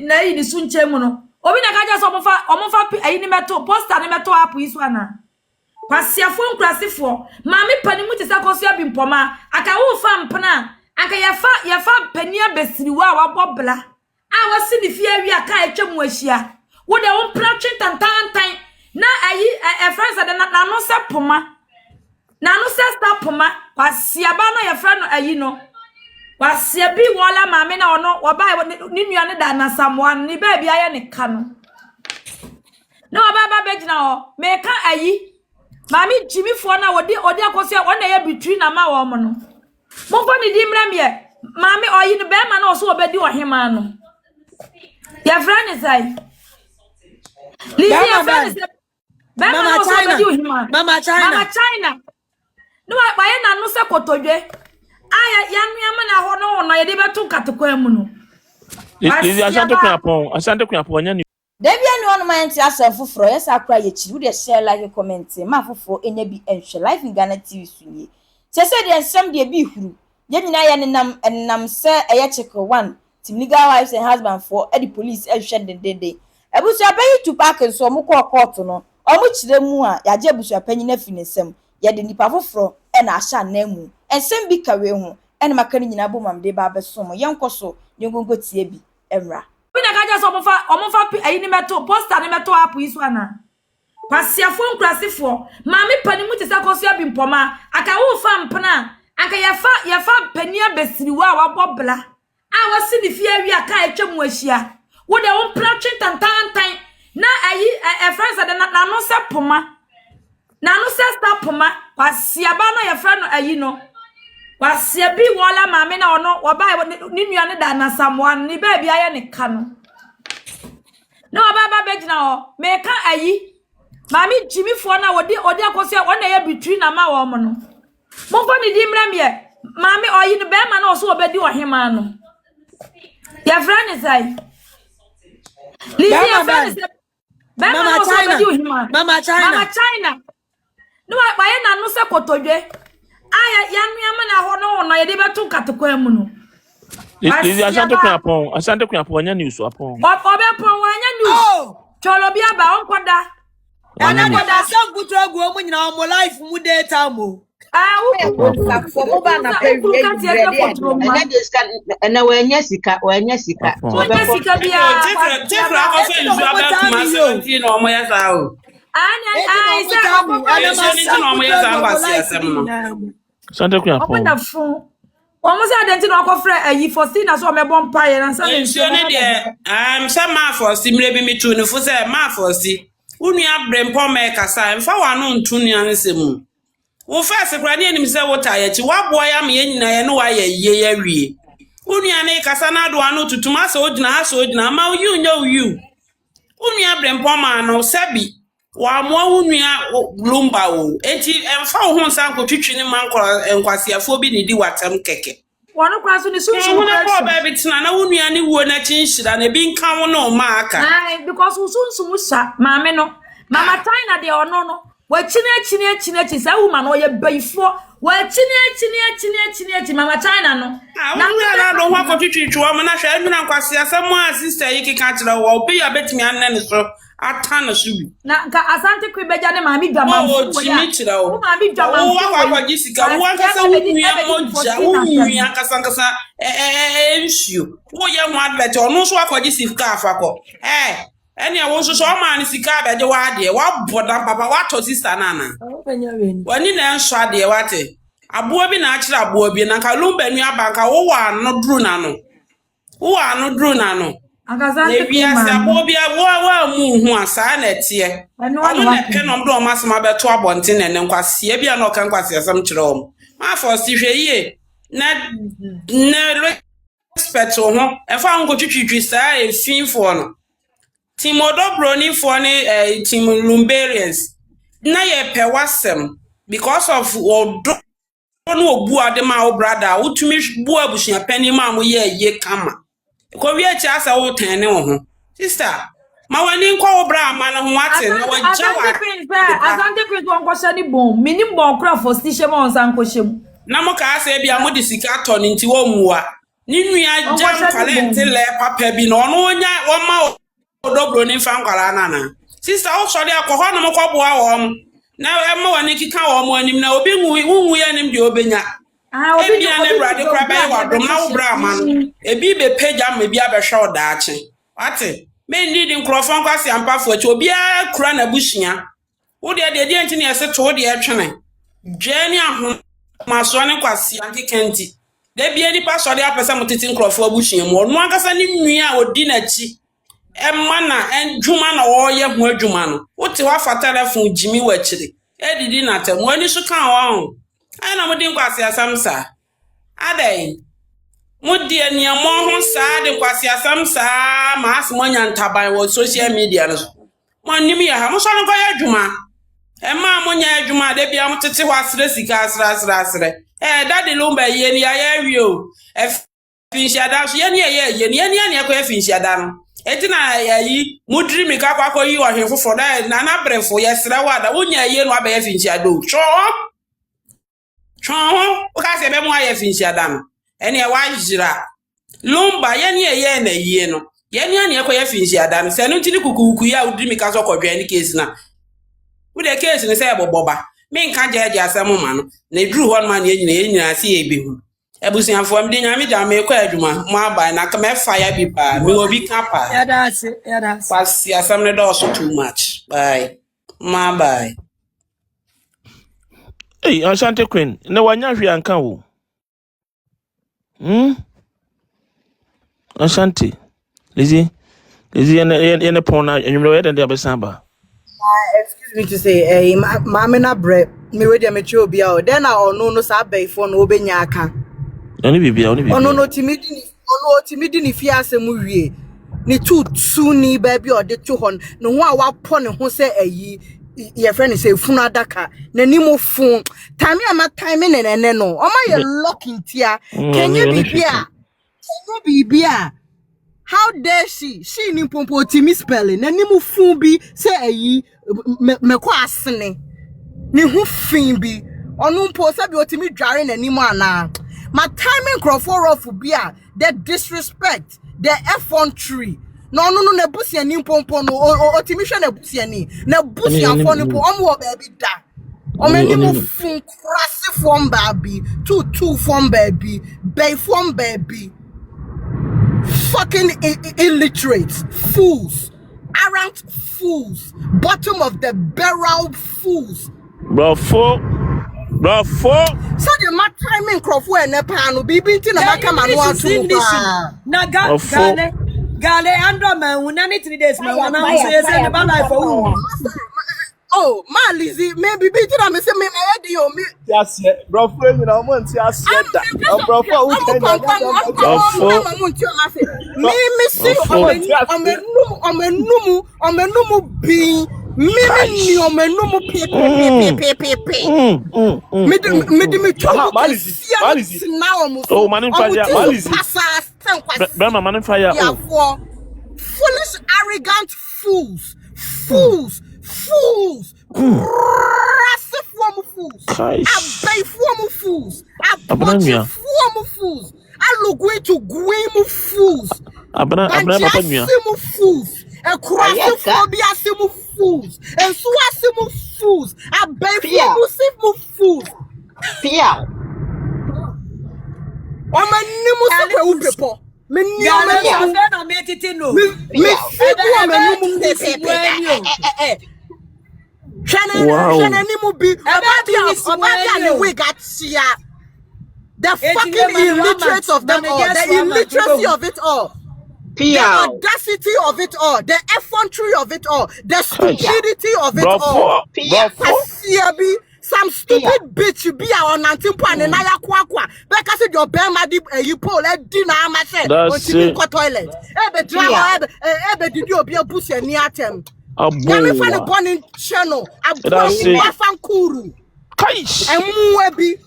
na yi ni sunche mu no obi na ka je so omofa ayi ni meto poster ni meto app iso ana pasiafo nkrasefo maami pani mu te Akosua Brempomaa aka wo fa mpena aka ya fa pania besiriwa wa bobla a wasi ni fie wi aka etwemu ahia wo de wo mpra twentantan na ayi friends da na no se poma na no se sta poma pasiaba no ya fra no ayi no wasia bi wola maami na ono woba ni nua ne da na samwan ni ba bia ye ne ka no na woba begina ho me ka ayi Mami Jimmy Fona odi Akosua wona ye between na ma wo mo no. Mo fa ni di mremye. Mami oyi no be ma na oso obedi ohema no. Ya friend sai. Lisi ya friend sai. Be ma na oso obedi ohema. Mama China. No wa ye na no se kotodwe. Aya ya nua ma na ho no ye de beto katokwa mu no. Lisi asante ku apon nya ni. Debbie no one mind asem foforo yes akra ye chi wo de share like comment ma foforo enya bi enhwe live in Ghana TV sunye se de ensem de bi huru ye nyina ye nenam se eye Chikle 1 team legal wives and husband for the police ehwe dendende ebusu abayi to park nso mo ko court no omo chire mu a ya je ebusu apanyi na fi nsem ye de nipa foforo e na ahya na mu ensem bi kawe ho e na makani nyina bo mamde ba besom yenkoso yengongo tie bi emra Bina kaja so omofa ayi ni meto poster ni meto app iso ana pasiafo nkrasefo maami pani mu te Akosua Brempomaa aka wo fa mpena aka ya fa pania besiriwa wa bobla a wasi ni fie wi aka etwemu ahia wo de wo mpra twentantan na ayi friends da na no se poma na no se sta poma pasiaba no ya fra no ayi no wasia bi wola maami na ono woba ni nua ne da na samwan ni ba bia ye ne ka no na woba begina ho me ka ayi maami Jimmy Fona odi Akosua wona ye between na ma wo mo no mo fa ni di mremye maami oyi no be ma na oso obedi ohema no ya friend sai lisi ya friend sai be ma na oso obedi ohema Mama China no wa ye na no se kotodwe aya ya nua ma na ho no ye de beto katokwa mu no Lisi asante ku apon nya news apon. Obe pon wanya news cholo bia ba onkoda ana koda sam kutro gu omu nyina omo life mu data mo wo for mo ba na pay na wanya sika bia Chikle Akosua nzu aba kuma 17 na omo ya sa o ai sa na omo ya sa ba si asem no Asante ku apon. open phone Omo say adenti na okofre ayi for see na so mebon paye na say nsuo ne de say ma for si mre bi mitu ne fu say ma for si unua Brempomaa kasa mfa wano ntu nua nsemu wo first kra ne enim say wota ya chi waboa ya me nyina ye no wa ye ya wie unua ne kasa na do anu tutuma say odina ma you unua Brempomaa no sabi wa mo unua lumba wo enti emfa wo ho san kotwitwi ne mankora enkwasiafo bi ne di watam keke wono kwa so ni sunsun wo na ko ba bitina na unua ne wo na chinhira na bi nka wo no ma aka because sunsun sha maame no mama China de ono no wa chine say woman no ye baifo wa chine mama China no na na do ho akotwitwi wo na hwa enu na nkwasiasam a sister yi kika kira wo obi ya betimi anne so atana subi na ka asante kwebeja ne maami dwama wo chimi kira wo maami dwama wo akwa gisika wo akasa wo nua kasa ensio wo ye ho advert ono so akwa gisika afako eni a wo so so ma ni sika abeje wa de wa boda papa wa to sister nana wani na enso ade wate aboa bi na akira aboa bi na ka lumba nu abanka wo wa no dru na no akazante ne bia se aboa bi wa mu hu asa na tie ono na ke no mdo masema beto abonte ne nkwase bia na oka nkwase asam kire om ma for si hwe ye na respect ho e fa nkotwitwi sa e finfo no Timodo Broni for ne team Lumberians na ye pe wasem because of odo no obu ade ma wo brother wotumi bu abusua pani ma mo ye kama ko wi achi asa wo tan ne wo ho sister ma wani nko wo bra ma na ho ate no wa jawa azante prince won ko shani bom minim bon kra for station on san ko shem na mo ka asa bia mo de sika to ni nti wo muwa Ninu ya jam talent le papa bi no no nya wo ma odobro ni fa nkwara nana. Sister o so de akoho no mko boa wo na e ma wani kika wo mo anim na obi nwu ya nim de obenya. Obi na Brade kra ba wa dom na wo bra man. Ebi be page me bi abehwe odaache. Wate me need nkrofon kwase ampafo achi obi a kura na bushia. Wo de enti na ese to de etwene. Dwani ahom maso ne kwase ankekenti. De bia ni pastor de apesa motiti nkrofo abushia mu no akasa ni nua odi na chi. Emma na enjuma na wo ye ho adwuma no. Wote wa fa telephone jimi wa chiri. Edidi na tem wani so kan wo. Ana modi nkwase asamsa. Adai mudi eniamo ho saa de kwase asamsa ma asmo nya ntaban wo social media no. Mo nim ya ha mo so no koya adwuma. Emma mo nya adwuma de bia mo tete ho asre sika asre. Daddy lumba ye ni ya rio. Finshia da so ye ni akoya finshia da no. Eti na yi mudri mi ka kwa yi ohwe fofo da na brefo ye sra wada wonya ye no abaye finshia do. Cho o ka se be mo aye finshia da no. Ene e wa jira. Lumba ye ni na yi no. Ye ni akoya finshia da no. Se no ntini kukuku ya udri mi ka so kodwa ni case na. Wo de case ni se boboba. Me nka jeje asem ma no. Na dru ho man ye nyina se ye bi hu. Ebusianfo am de nyame da me kwa adwuma mo aba na ka me fire bi pa me obi ka pa ya das pass ya sam ne do so too much bye ma bye. Hey, Asante Queen, na wanya hwe anka wo. Asante. Lizzie ene pona enwumre we den de abesamba. Excuse me to say, mama na bre me we dey mechi obi a then na ono no sa abaifo no obenya aka. Oni bibia. Ono no timidi ni fi asem wie. Ni tutu ni ba bi ode tu hon. No ho a wapo ne ho se ayi ye friend say funu adaka. Nani mo fun. Time ama time ne no. O ma ye lock intia. Kenye bibia. How dare she? She ni pompo timi spelling. Nani mo fun bi se ayi me kwa asene. Ni hu fin bi. Onu mpo se bi otimi dware nani mo ana. My timing crowd of bia the disrespect, the effrontery. No, na busi ani pompo no otimisha na busi ani. Na busi afọ ni po omo baby da. Omeni mo fun krasi form baby, two form baby, bay form baby. Fucking illiterates, fools, arrant fools, bottom of the barrel fools. Bro, so the my timing crofo e ne pa no bibi nti na maka manu atu na gale ando man na ni 3 days man na so say ne ba life for oh ma Lizzie me bibi nti na me say me ready o me yes bro friend you know mo nti asie da bro for who can me see omenumu bin Mimi ni omenumu pe me chwa Malizi oh manin fire Malizi Brema manin fire oh foolish arrogant fools Rassif woman fools abay woman fools abonchi woman fools alugwe to gwemu fools abana fools e kurasi phobia simu fools and swasimu fools abefu fools Pia omanimu sekwe upepo meni omanimu na metiti no Shana nimu bi obabia ne we got sia the fucking illiterates of them all the illiteracy of it all the audacity of it all, the effrontery of it all, the stupidity of it all. Some stupid bitch be our 19 and I aqua. Because your bema you pull a dinner myself on toilet. Ebe drama, ebe did you be a bush and near them? Yami find a burning channel, a burning wafankuru. And muebi.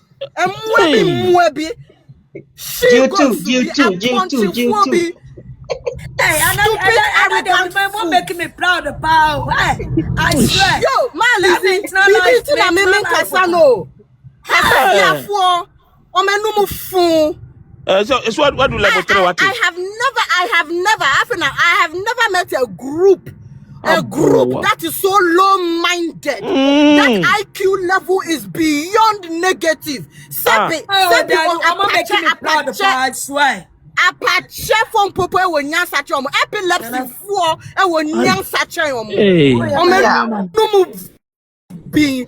You too. Hey, I won't make me proud of power. I swear. Yo, Malizi, bibi na mimi kasano. Kasano for omenumu fun. So it's what do level 3 what? I have never met a group that is so low-minded that IQ level is beyond negative. Apache from Popo when yan such epilepsy for when yan such being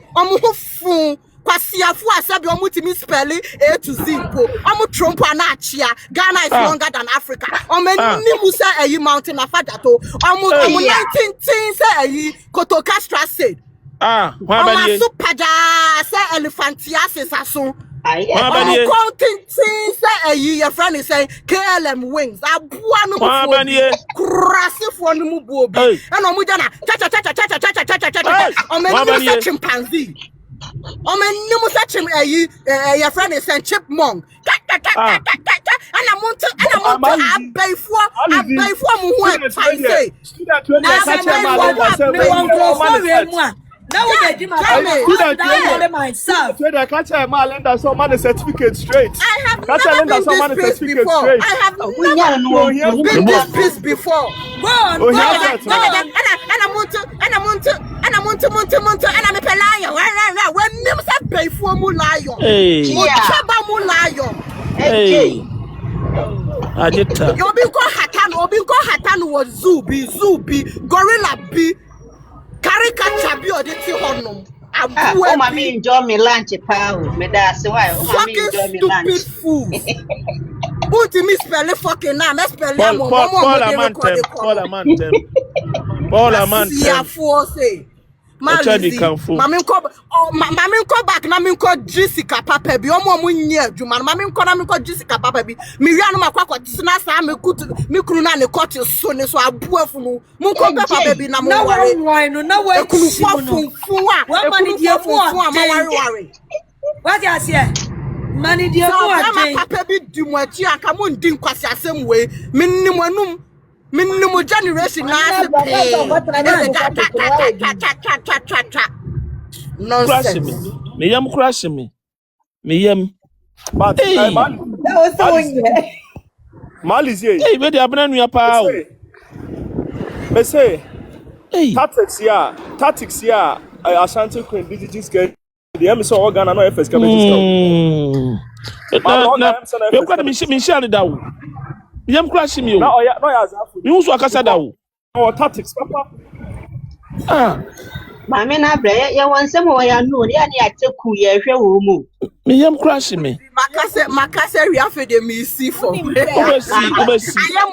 Kwasiafu asabi omutimi spell A to Z po. Trump anachia. Ghana is longer than Africa. Nimu say ayi mountain afadato. 19 say Kotoka said. Supaja say elephantiasis aso. Counting say your friend is saying KLM wings. Abuanu krasi for no bobi. And omujana cha chimpanzee. Nimu such your friend is saying chipmunk. And I'm on to pay for now I have never been this before. I have never been this before. Go on. And I'm on to and I'm a lion. When Nimu said pay for mu lion. Hey. Ajita. Obinko Hatan was Zubi, Gorilla B. Caricature be or the honum. Oh, mommy, enjoy me lunch, pal. Me that's why. Fucking stupid fool. Put me spell fucking name. Let's spell them. Paul Amante. Yeah, for say. Mammy ko back na me ko Jessica papa bi omo munye adwuma mammy ko Jessica papa bi me wianu makwa tsena sa me kuru na ne court so ne so abuafu no mun ko papa bi na mo ware na wa ekunu funfun a mani die funfun a ma ware what you say mani die funfun papa bi di mo achi aka mo ndi nkwasi asem we minnim anum minimum generation nonsense. Me crash me. But that was so weird. Malizie. Hey, where the abna nu pa o. Me say. Hey. Tactics here. Ashanti Queen DG's get. The M so organ no FS come You got me share da o. Me crash me o. No ya azafu. You so akasa da o. Oh, tactics papa. Mami na bre ya wansem wo ya no ya ni ateku ye hwe wo mu. Me crash me. Makase wi afede mi si for. Obesi. I am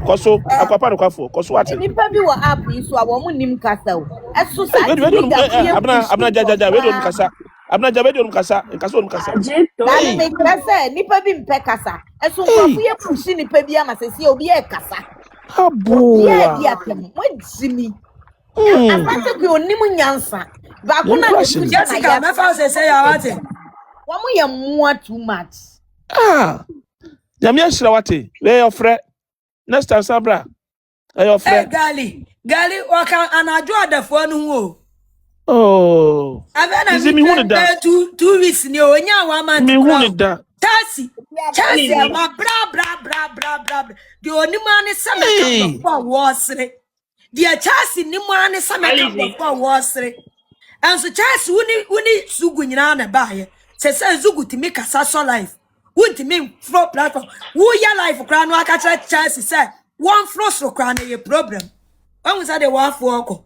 Koso akwapa no kwafo koso ate nipa bi wo app yi so a wo mu nim kasa o eso sa abna jaja we don kasa abna jabe don kasa on kasa na me kasa nipa bi mpe kasa eso kwafo ye pushi nipa bi ama sese obi e kasa abo ya dia tem mo jimi asante ko onim nyansa ba ko na Jessica me fa sese ya wate wo mu ye mua too much Yami ashira wate we your friend next time sabra your friend gali waka anajo adafo no ho oh avena mi hu da 2 weeks ni onya wa man mi hu da Chasi ma bra de onima ne sama ka wosre de Chasi ni mo ane sama ka wosre enso Chasi uni sugu nyina na baaye se zugu timi kasa so life won't mean flow platform. Who your life crown no akacha Chasi say one flow so crown a problem. When we say the one for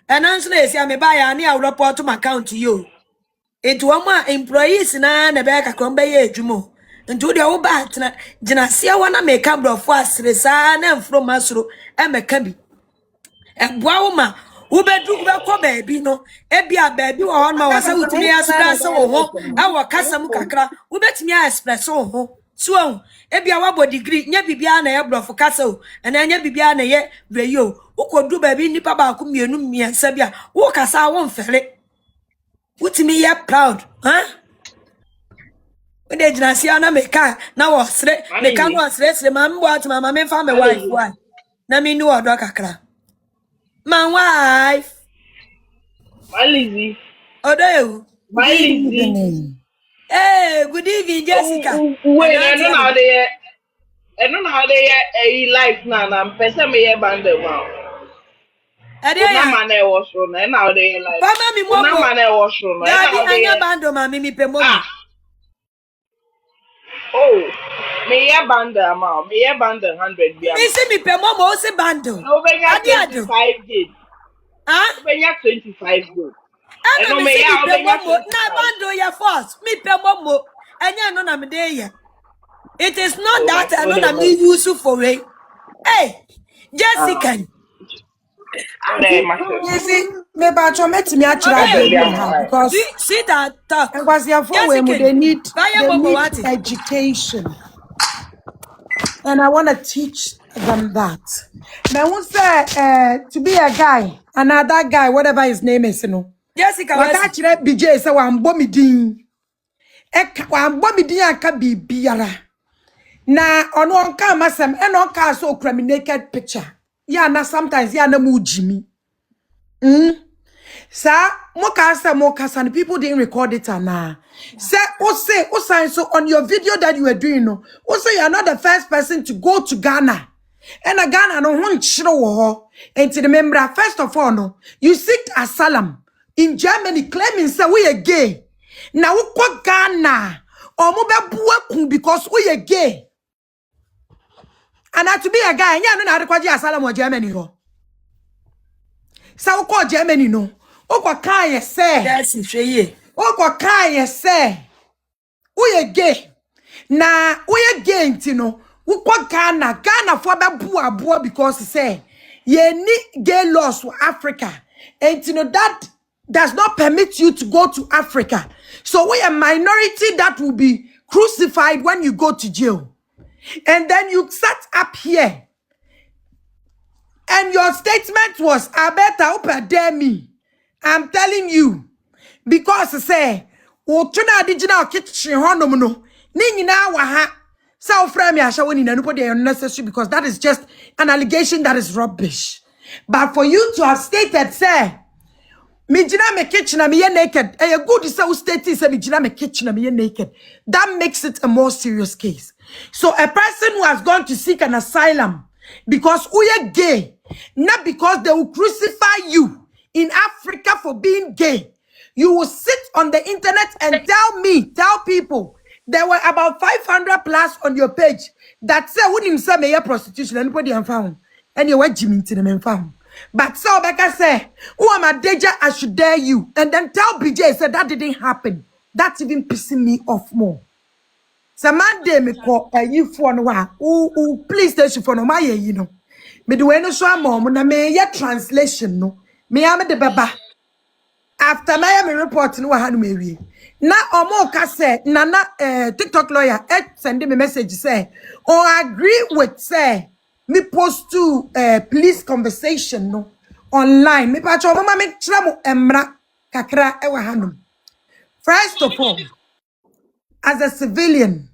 and answer is ya me buy ani I will report to my account to you. Into one employees na be ka kon be ye adwumo. Into the oba tena gina sia wana make am bro for asresa na mfro masro e meka bi. Eboa wo ma wo bedu be ko baabi no e bia baabi wo hon ma wo say wutimi express wo ho e wo kasam kakra wo betimi express wo ho so e bia wa bo degree nya bibia na ye brofo kasa o na nya bibia na ye weyo wo kodu baabi nipa ba ko mienu miensa bia wo kasa wo mfere wutimi ye proud de jinasia na meka na wo sre meka no sre ma mbo atuma ma me fa me wife why na me ni odo kakra my wife My Lizzie. odo you My Lizzie. hey good evening Jessica Wait, I don't know how they I don't know how they a life now. I'm person me band wow. Una man e washroom na now they like. Mama mi Una momo man e washroom na Daddy now they anya bando ma mi pe momo ah. Oh, me band amount. Me band 100 bi mi amount. se mi pe momo o se bando No be adi ado 25 gig. ah No be 25 gig. ana No mi me se mi ya pe be momo na 25. bando ya force mi pe momo anya no na me dey here. It is not Oh my that I know God, that me use for it. Hey, Jessica. You see, maybe I try met me actually because See that talk. and was your phone Jessica. they need Vaya Bobo what? education. And I want to teach them that. Now, once to be a guy, another guy, whatever his name is, you know. Jessica, What actually BJ say I'm bombing. I'm bombing aka biara. Na ono nka masem e no nka so naked picture. Yeah, na sometimes yeah na mu Jimmy. Sir, Mokasa, people didn't record it and say, sign so on your video that you were doing, no. Also, you are not the first person to go to Ghana. And a Ghana no one show and to the member, first of all, no, you seek asylum in Germany, claiming say we are gay. Now we go Ghana or mobile because we are gay. And to be a guy, yeah, no, not require asylum or Germany. So we call Germany, no. Okwa kan say yes hweye okwa kan say we gay na we gay ntino we kwa Ghana for be boa because say ye ni gay laws for Africa ntino that does not permit you to go to Africa, so we a minority that will be crucified when you go to jail. And then you sat up here and your statement was I better open dare me. I'm telling you, because say, "O tuna digital kitchen honum no, ni nyina wa ha." So frame ya shawo ni nobody unnecessary because that is just an allegation that is rubbish. But for you to have stated, say, "Me jina me kitchen na me ye naked," a good say stating say me jina me kitchen na me ye naked. That makes it a more serious case. So a person who has gone to seek an asylum because we are gay, not because they will crucify you in Africa for being gay, you will sit on the internet and tell people there were about 500 plus on your page that say wouldn't say me prostitution anybody and found and you were Jimmy to them and found. But so Becca say, who am a danger? I should dare you, and then tell BJ said that didn't happen. That's even pissing me off more. So man day me call you for no who please station for no my you know. Me do no so mom na me ya translation no. Me am the baba. After my report no ha no me na omo ka say nana TikTok lawyer send me message say or agree with say me post to police conversation no online me pa cho mama me kira mo emra kakra e wa hanum. First of all, as a civilian,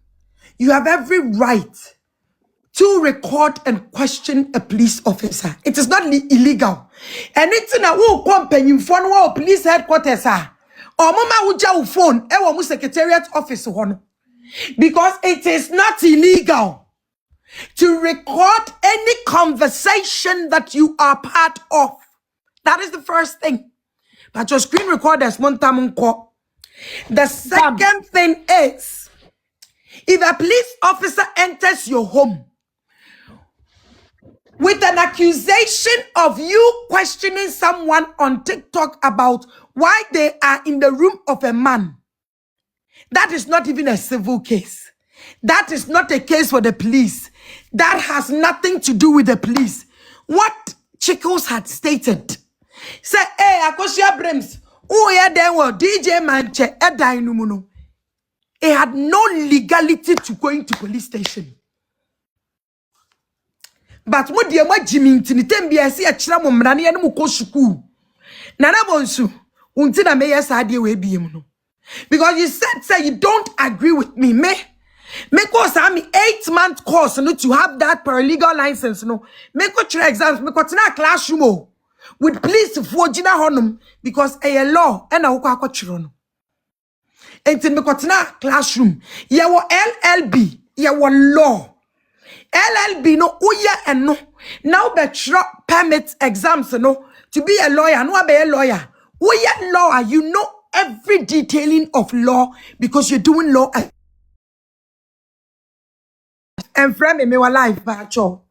you have every right to record and question a police officer. It is not illegal. And it's in a company phone police headquarters or mama uja phone e secretariat office because it is not illegal to record any conversation that you are part of. That is the first thing. But your screen recorders montamunko. The second thing is, if a police officer enters your home with an accusation of you questioning someone on TikTok about why they are in the room of a man, that is not even a civil case. That is not a case for the police. That has nothing to do with the police. What Chikle had stated, say, hey, Akosua Brems, oh yeah, then well, DJ Mantse, it had no legality to going to police station. But what dear what Jimmy Tinitembi I see a chram mrani and muko suku. Nana bonsu, untina may yes idea we be no. Because you said, say you don't agree with me. Me course I'm 8-month course no to have that paralegal license no. Me go try exams, me go to na classroom with police for Gina Honum because a law and a waka chiro. And me go to na classroom. Ya wo LLB, ya wo law. LLB no uya and no. Now be permit exams no to be a lawyer, no be a lawyer. Uya law, you know every detailing of law because you're doing law and friend me wa life bacho.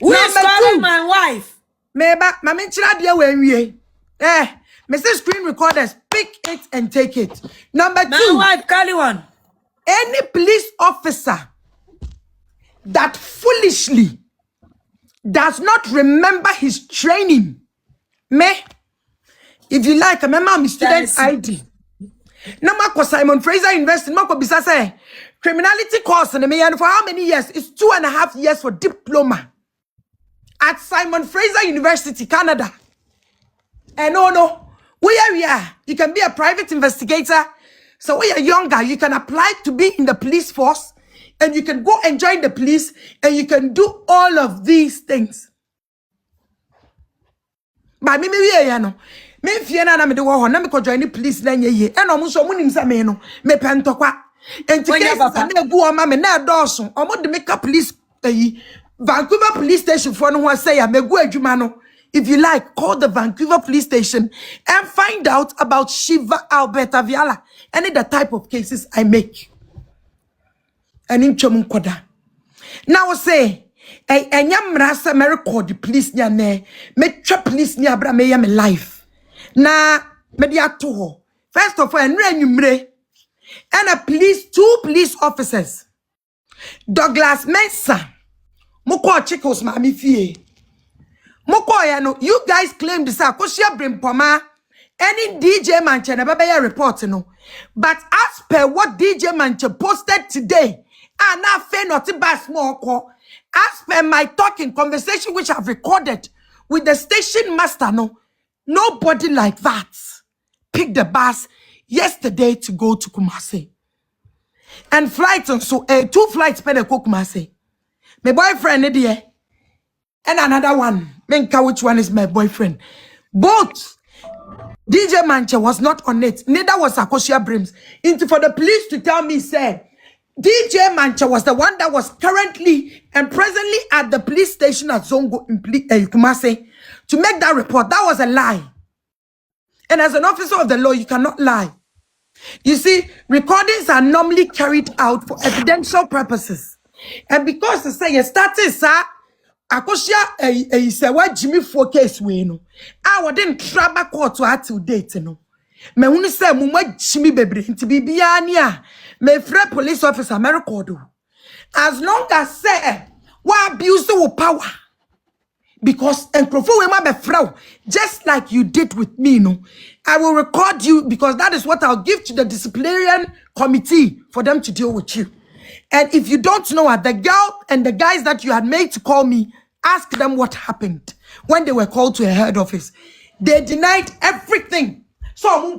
Who is calling my wife? Meba, mama chira dia wenwie. Mr. Screen recorders, pick it and take it. Number 2. My wife, Kali one. Any police officer that foolishly does not remember his training. If you like, remember my student ID. Number ko Simon Fraser University, Mako Bisa say criminality course and for how many years? It's 2.5 years for diploma at Simon Fraser University, Canada. And no, we are. You can be a private investigator. So when you're younger, you can apply to be in the police force, and you can go and join the police, and you can do all of these things. But me no. Me fiena na me de wo ho na me ko join the police na nye e no mo so mo nim se me no me pentokwa enti case na gu o ma me na doso o mo de me ka police Vancouver police station for no one say ya me gu adwuma no. If you like, call the Vancouver police station and find out about Shiva Alberta Viala and the type of cases I make. And in Chomunkoda. Now say enyam rasa me record the police nya ne me twa police nya bra me ya me life. Na media to first of all, and a police, 2 police officers. Douglas Mensa, Moko Chikle's mami fie. Moko ya no, you guys claim this Akosua Brempomaa, any DJ Mantse na baba ya report no. But as per what DJ Mantse posted today, na fe not bas more call. As per my talking conversation which I've recorded with the station master no. Nobody like that picked the bus yesterday to go to Kumasi. And flights and so 2 flights per the Kumasi. My boyfriend there and another one. Menka which one is my boyfriend. Both DJ Mantse was not on it. Neither was Akosua Brims. Into for the police to tell me say DJ Mantse was the one that was currently and presently at the police station at Zongo in Kumasi. To make that report, that was a lie. And as an officer of the law, you cannot lie. You see, recordings are normally carried out for evidential purposes. And because the say started, sir, Akosua say what Jimmy for case we no. I didn't travel court to till date no. Me hunu say mu Jimmy bebre nti bibia ania me free police officer me record. As long as say what abuse the power. Because just like you did with me, no, I will record you because that is what I'll give to the disciplinarian committee for them to deal with you. And if you don't know what the girl and the guys that you had made to call me, ask them what happened when they were called to a head office. They denied everything. So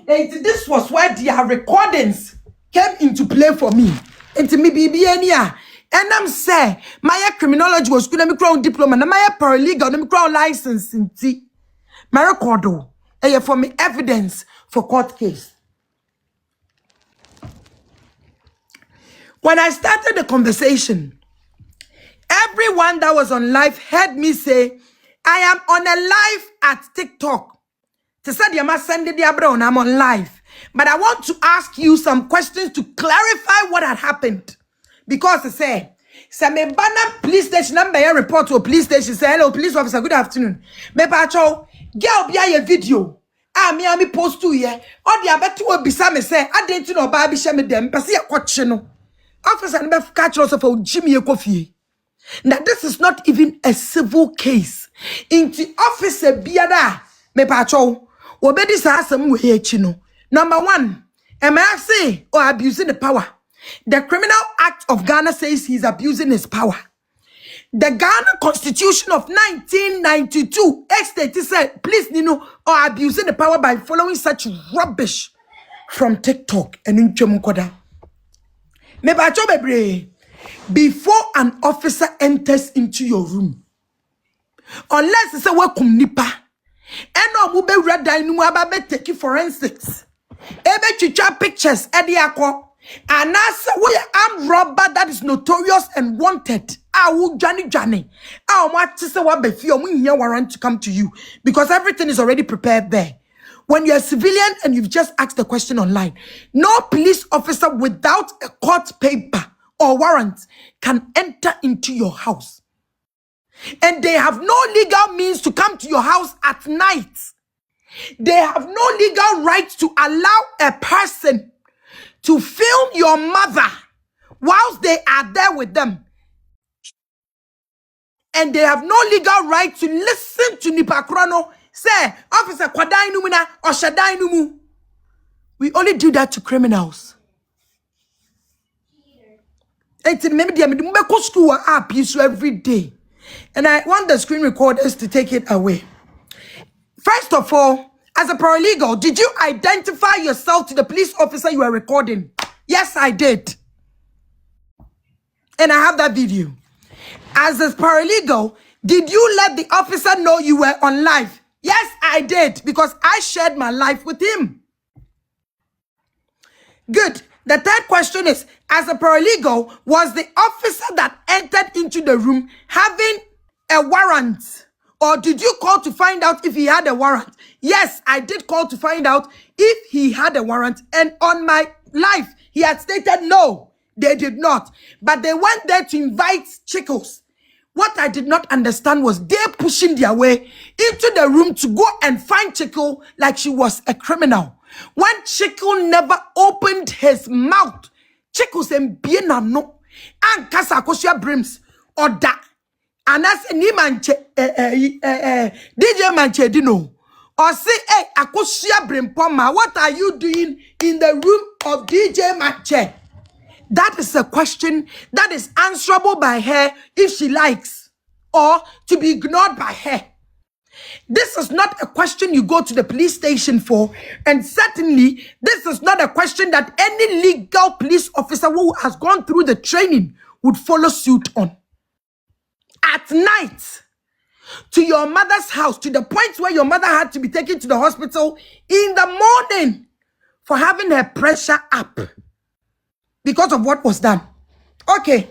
this was where their recordings came into play for me. And to me, BBNia. And I'm saying, my criminology was good. I'm crown diploma. My paralegal. I'm crown license. My record, for me evidence for court case. When I started the conversation, everyone that was on live heard me say, I am on a live at TikTok. I'm on live. But I want to ask you some questions to clarify what had happened. Because I say me banner police station number report to a police station say hello police officer good afternoon. Me pacho girl be a video. Me post to here. All the abeto obisa me say I didn't know ba bi share me dem pese ya kwache no. Officer me catch us for Jimmy Ekofie. Now this is not even a civil case. Inti officer biada me pacho obedi sa asem we echi no. Number 1, am I say or abusing the power? The Criminal Act of Ghana says he's abusing his power. The Ghana Constitution of 1992 stated said, please, Nino, or abusing the power by following such rubbish from TikTok and in Chomukoda. Before an officer enters into your room, unless it's a welcome nipa, and no mube red dino ababe take forensics, ebe chicha pictures, ediako. And as we armed robber that is notorious and wanted. Johnny. What to say what before we hear warrant to come to you because everything is already prepared there. When you're a civilian and you've just asked the question online, no police officer without a court paper or warrant can enter into your house. And they have no legal means to come to your house at night. They have no legal right to allow a person to film your mother whilst they are there with them. And they have no legal right to listen to Nipakrono say, Officer Kwadai Numina or Shadai Numu. We only do that to criminals. Every day. And I want the screen recorders to take it away. First of all, as a paralegal, did you identify yourself to the police officer you were recording? Yes, I did. And I have that video. As a paralegal, did you let the officer know you were on live? Yes, I did, because I shared my life with him. Good. The third question is, as a paralegal, was the officer that entered into the room having a warrant? Or did you call to find out if he had a warrant? Yes, I did call to find out if he had a warrant. And on my life, he had stated no, they did not. But they went there to invite Chikles. What I did not understand was they pushing their way into the room to go and find Chikle like she was a criminal. When Chikle never opened his mouth, Chikle said, "Biena no, and kasa Akosua brims or that." And that's ni manche DJ Manche dino. Or say, hey, Akosua Brempomaa, what are you doing in the room of DJ Mantse? That is a question that is answerable by her if she likes, or to be ignored by her. This is not a question you go to the police station for, and certainly this is not a question that any legal police officer who has gone through the training would follow suit on. At night, to your mother's house, to the point where your mother had to be taken to the hospital in the morning for having her pressure up because of what was done. Okay.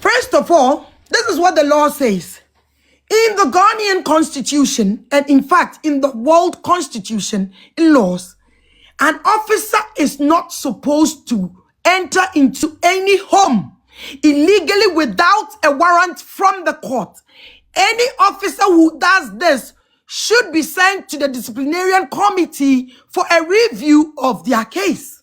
First of all, this is what the law says. In the Ghanaian constitution, and in fact, in the world constitution, in laws, an officer is not supposed to enter into any home illegally without a warrant from the court. Any officer who does this should be sent to the disciplinary committee for a review of their case.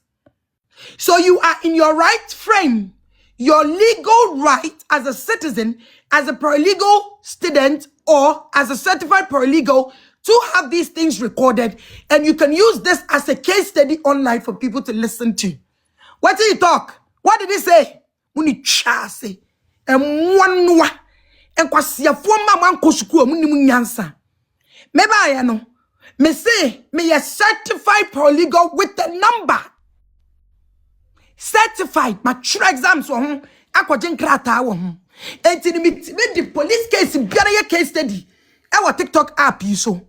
So you are in your right frame, your legal right as a citizen, as a paralegal student, or as a certified paralegal to have these things recorded, and you can use this as a case study online for people to listen to. What did he talk? What did he say? Muni chase and one and kwasia forma man kosuku muni nyansa. Maybe I know. Me say me a certified paralegal with the number. Certified, my true exams were home. Aquagen krata were home. And to the police case in Biara case study. Our TikTok app you so.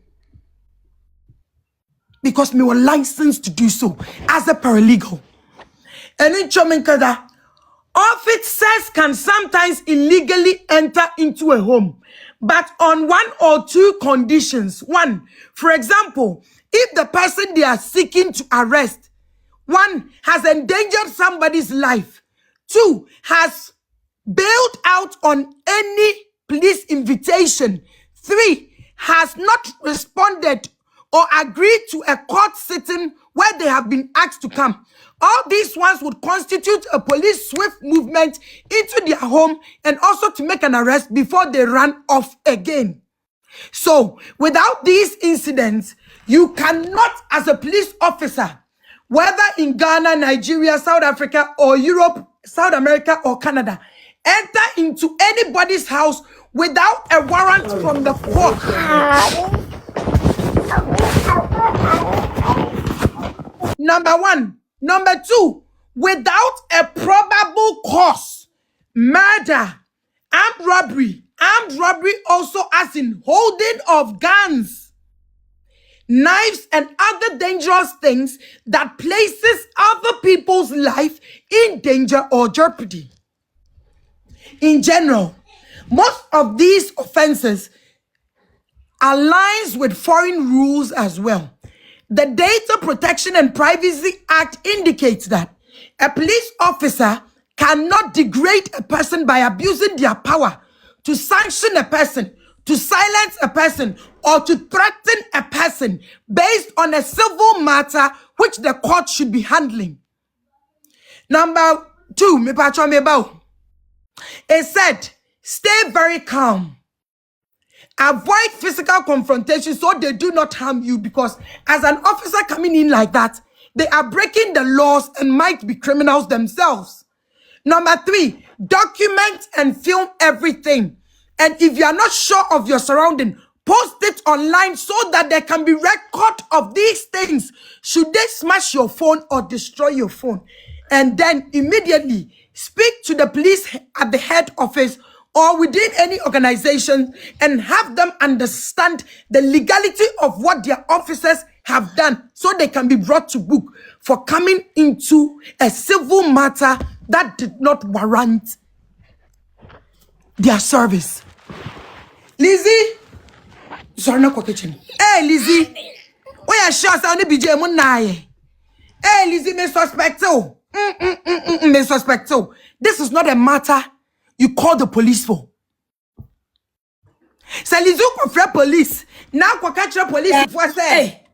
Because me were licensed to do so as a paralegal. And in Chominkada, officers can sometimes illegally enter into a home, but on one or two conditions. One, for example, if the person they are seeking to arrest, one, has endangered somebody's life, two, has bailed out on any police invitation, three, has not responded or agreed to a court sitting where they have been asked to come. All these ones would constitute a police swift movement into their home and also to make an arrest before they run off again. So, without these incidents, you cannot, as a police officer, whether in Ghana, Nigeria, South Africa, or Europe, South America, or Canada, enter into anybody's house without a warrant from the court. Number one. Number two, without a probable cause, murder, armed robbery also as in holding of guns, knives, and other dangerous things that places other people's life in danger or jeopardy. In general, most of these offenses aligns with foreign rules as well. The Data Protection and Privacy Act indicates that a police officer cannot degrade a person by abusing their power to sanction a person, to silence a person, or to threaten a person based on a civil matter which the court should be handling. Number two, it said, stay very calm. Avoid physical confrontation so they do not harm you, because as an officer coming in like that, they are breaking the laws and might be criminals themselves. Number three, document and film everything. And if you are not sure of your surrounding, post it online so that there can be record of these things should they smash your phone or destroy your phone. And then immediately speak to the police at the head office or within any organization and have them understand the legality of what their officers have done so they can be brought to book for coming into a civil matter that did not warrant their service. Lizzie, sorry, no kitchen. Hey, Lizzie, why are shots on the BJ Munaye? Hey, Lizzie, me suspecto. Me suspecto. This is not a matter you call the police for. Say Lizzie ko frɛ police. Now ko catch police for say.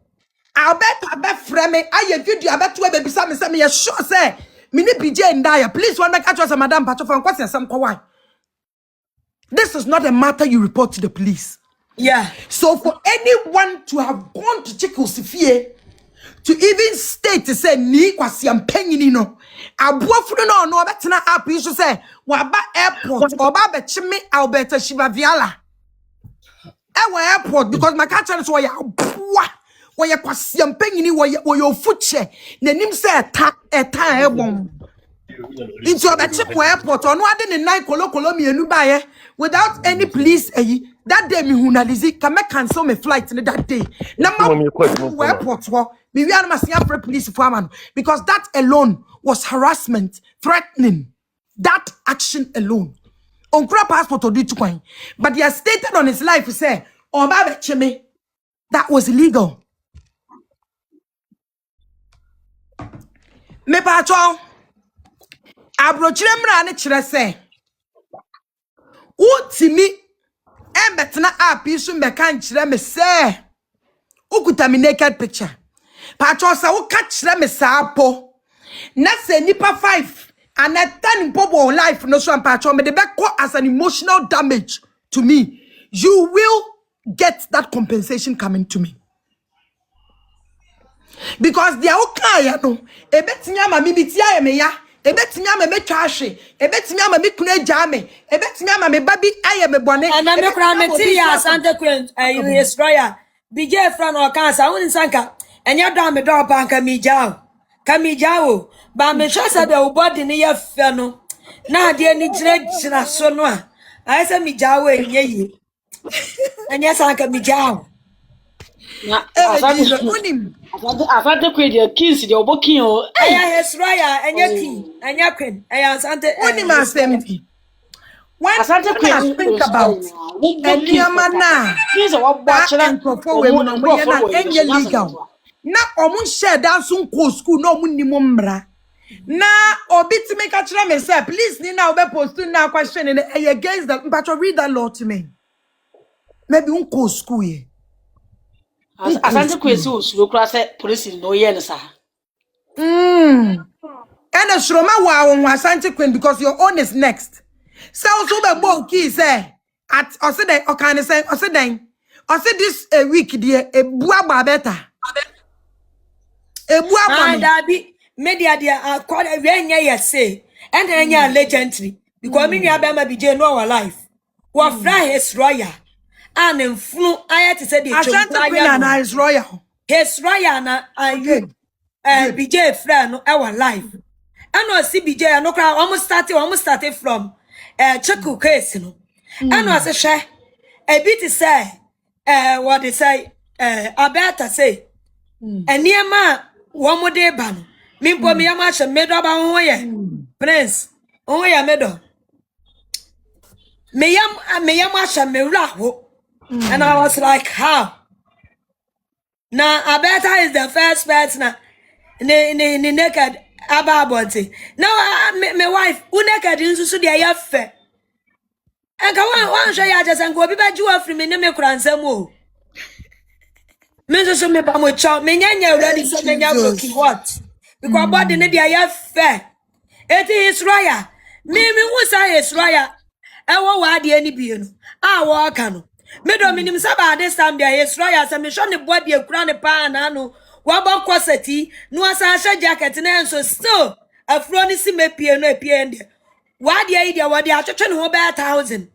I bet frame I video I bet to baby some say me sure say me ni BJ ndaya. Please one make catch us madam patcho for question some ko why. This is not a matter you report to the police. Yeah. So for anyone to have gone to Chikle to even state to say ni kwasi ampenyi no abuafunu no obetena app you should say waba airport oba bechimi Alberta Shiva Viala ewa airport because my catcher is why aboa why kwasi ampenyi ni why ofuche nanim say eta ebom into obechimi airport ono ade ne nine kolo mienu baye without any police that day me hunalizi can make cancel my flight that day number airport me we are for police foreman because that alone was harassment, threatening. That action alone on passport or do to but he has stated on his life say oh baba cheme that was illegal. Me pacho abrochire mra ne kire say utimi embetena app isu meka nkire me say ukuta me naked picture pacho sa wo ka kire me saapo na se nipa 5 and a 10 popo life no so pacho me de be as an emotional damage to me. You will get that compensation coming to me because they are okay no ebetinya ma mi bitia me ya ebetinya ma me twahwe ebetinya ma me kunu jame ebetinya ma me babi aye me bone and me kra me ti ya Santa Queen Israel bije fra no kansa won sanka enya do me do banka mi jao ba me chasa de ubodi ni ye fe no na ade ni gyina so no a ai se mi jao enye yi enya sanka mi jao na afade kwe de kins de obokin o aya Israel enya king enya queen aya Santa onim asem when I think about Eliamana, legal. Na omun share dance unko school no munimumra. Na obiti make a try me say, please Nina obe post na question and against that. But read that law to me. Maybe unko school ye. Asante kwesi school class police no yen sa. And a shroma wa Asante Queen because your own is next. So be bon ki say at osede o kan say oseden ose this a week there e bua ba better e bua ba da bi media dia akọ we nya ye say and nya legendary because me nya be ma BJ no our life. Wa fry his royal. And in flu I to say the Asante Queen na is royal. His royal na you BJ friend no our life. And no see BJ no cry almost started from Chikle case no. And no say share a bit say what they say Alberta say eniema wo mo de ba no mimpo me yama hye medo ba ho ye prince ho ya medo me yama hye me wura ho. And I was like, how? Now Alberta is the first person ne naked ababonti. Now my wife who naked nsusu de yafe. And come on show ya just and go be ba ju afri me ne me kuransam o. Me so me ba mo cha me nyanya ready so me nya broken what? Because body ne de yafe. It is royal. Me who say is royal. E wo wa de ani bi no. Ah wo aka no. Me do minim saba this time there is royal say me show ne body ekura ne pa na no. Wa ba kwasati no asa hye jacket na so still afro ni si me pie no epie ende. Wa de idea wa de atwetwe ne ho ba 1000.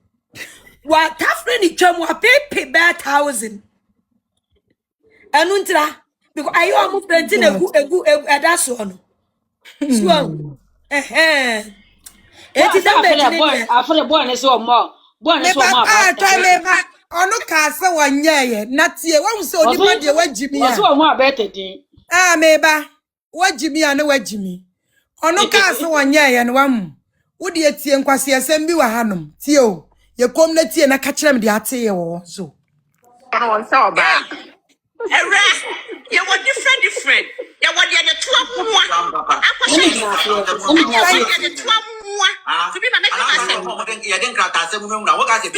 Wa tafre ni twam wa pepe ba 1000. Anu ntra because ayo amu plenty na egu edaso no. So eti da be ni afre boy ne so mo boy ne so mo ba ono ka se wanyeye na tie wa nse onipa de wagimi a so mo abetedin meba wagimi a na wagimi ono ka se wanyeye no wam wo de tie nkwase asem bi wa hanom tie o ye kom na tie na ka kire me de ateye wo so on so ba era you were different you were the two amwa akwashe the two amwa to be my make you didn't crack asem no na what ka se bi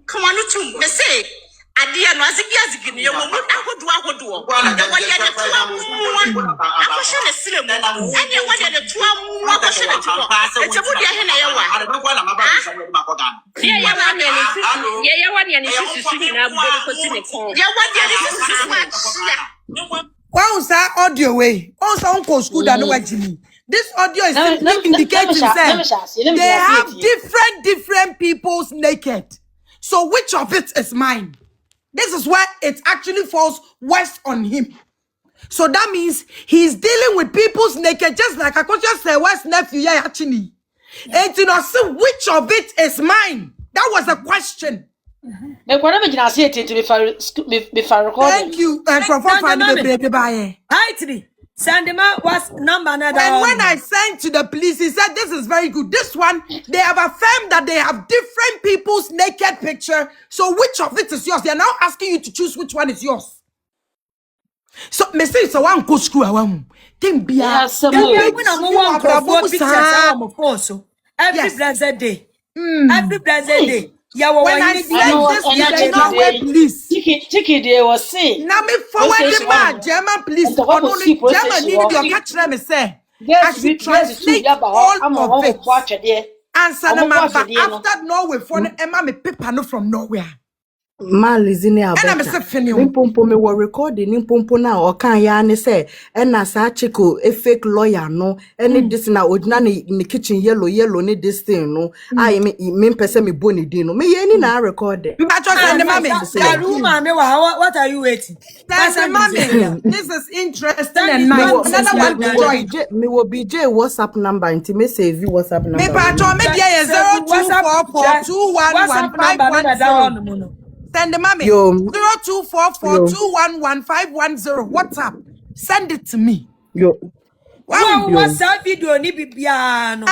come on to me say adia no azigi ni yemo mu ahodo wo de the two amwa akwashe ne sile mu ene wo de the two amwa akwashe ne tuwo echebu de he na ye wa ye wa ne susu na bu ko tine kon ye wa de susu ma chia Kwanza audio way. Also uncle school that no wagimi. This audio is indicating that they have different people's naked. So which of it is mine? This is where it actually falls worse on him. So that means he's dealing with people's naked, just like Akosua said, what's nephew yeah actually. And you know, so which of it is mine? That was the question. Thank you. And from baby bye. Sandema was number another. And when I sent to the police, he said, this is very good. This one, they have affirmed that they have different people's naked picture. So which of it is yours? They are now asking you to choose which one is yours. So, me say it's a one go screw a one. Think be a every blessed day. Every blessed day. When I sent this, Chikle they was saying. Now me forward the man, German police. German need your catch them say. I should translate all of it. Answer the man, but after Norway, for the Emma me paper no from nowhere. Malizine Alberta. Nimpompo me were recording Nimpompo na or can ya ne say and na sa Chikle a fake lawyer no any this na ordinary in the kitchen yellow ni this thing no I mean person me boni dino me any na record it. What are you waiting? This is interesting and nice. Another one me will be J WhatsApp number and me save WhatsApp number. Me patron me dia 0244211510. Send the mommy 0244211510. WhatsApp. Send it to me. What's that video? Ni bibiano.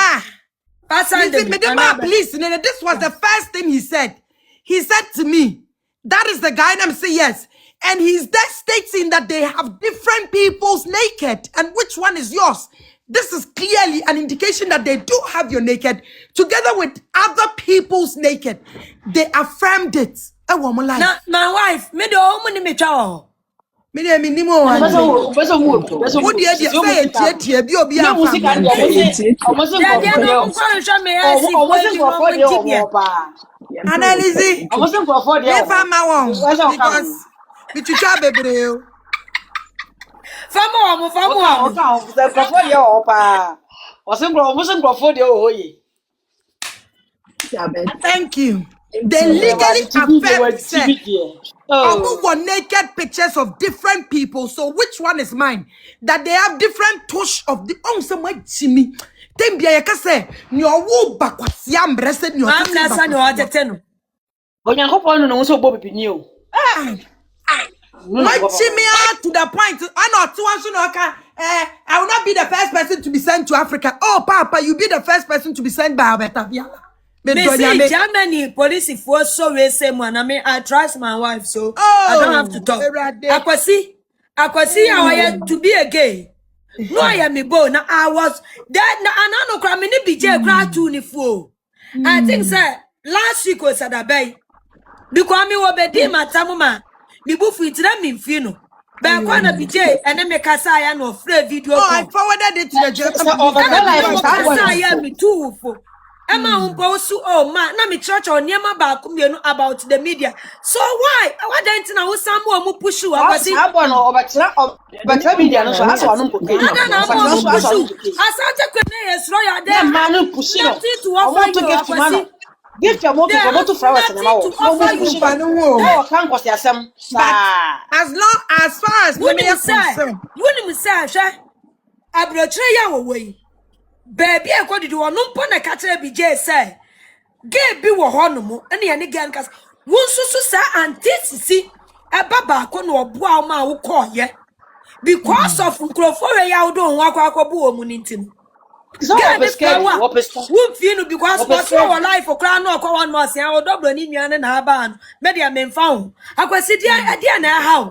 Please, this was the first thing he said. He said to me, that is the guy, and I'm saying yes. And he's there stating that they have different people's naked. And which one is yours? This is clearly an indication that they do have your naked together with other people's naked. They affirmed it. My wife, me do omu me chow. Me nimo. What do you say? Be obi Analyze. I wasn't for because me chucha bebre. Famo. wasn't for the oh ye. Thank you. They legally affirmed say naked pictures of different people. So which one is mine? That they have different touch of the so much Jimmy. Then be a say no wo bakwasiam breast no Onyankopon no so bobi new. What Jimmy to the point. I know I will not be the first person to be sent to Africa. Oh Papa, you be the first person to be sent by Alberta Viala. Germany police for so we say man. I trust my wife, so I don't have to talk. Akwasi I to be a gay. No, I am a boy. Now I was that I no cry me ni BJ cry to ni fo. I think sir last week was at a bay. Because me wo be di matamuma. Me bu fit na me fino. Ba kwa na BJ and then me kasa ya no free video. Oh, I forwarded it to the German. Me too for. Emma umposu oh man na me church on niema ba kumienu about the media. So why don't na wo samu mu push you akwasi Obetra media no so aso anu ko ke. Asante kwene yesro ya dem man push no. To offer you akwasi. Give your motor flowers na ma wo. No push no kan kwasi asem. As far as when you say abrotre ya wo we. Baby, I got it one pon a catcher be J say. Gay be wo honomo, any gan cast. Won't so say antithesis a baba con or bow ma who call ye. Because of Crofore ya don't walk a boo munintin. Won't feel because what's our life for crown or one was ya or double in yan and her ban. Maybe I mean found. I was sitting at the how.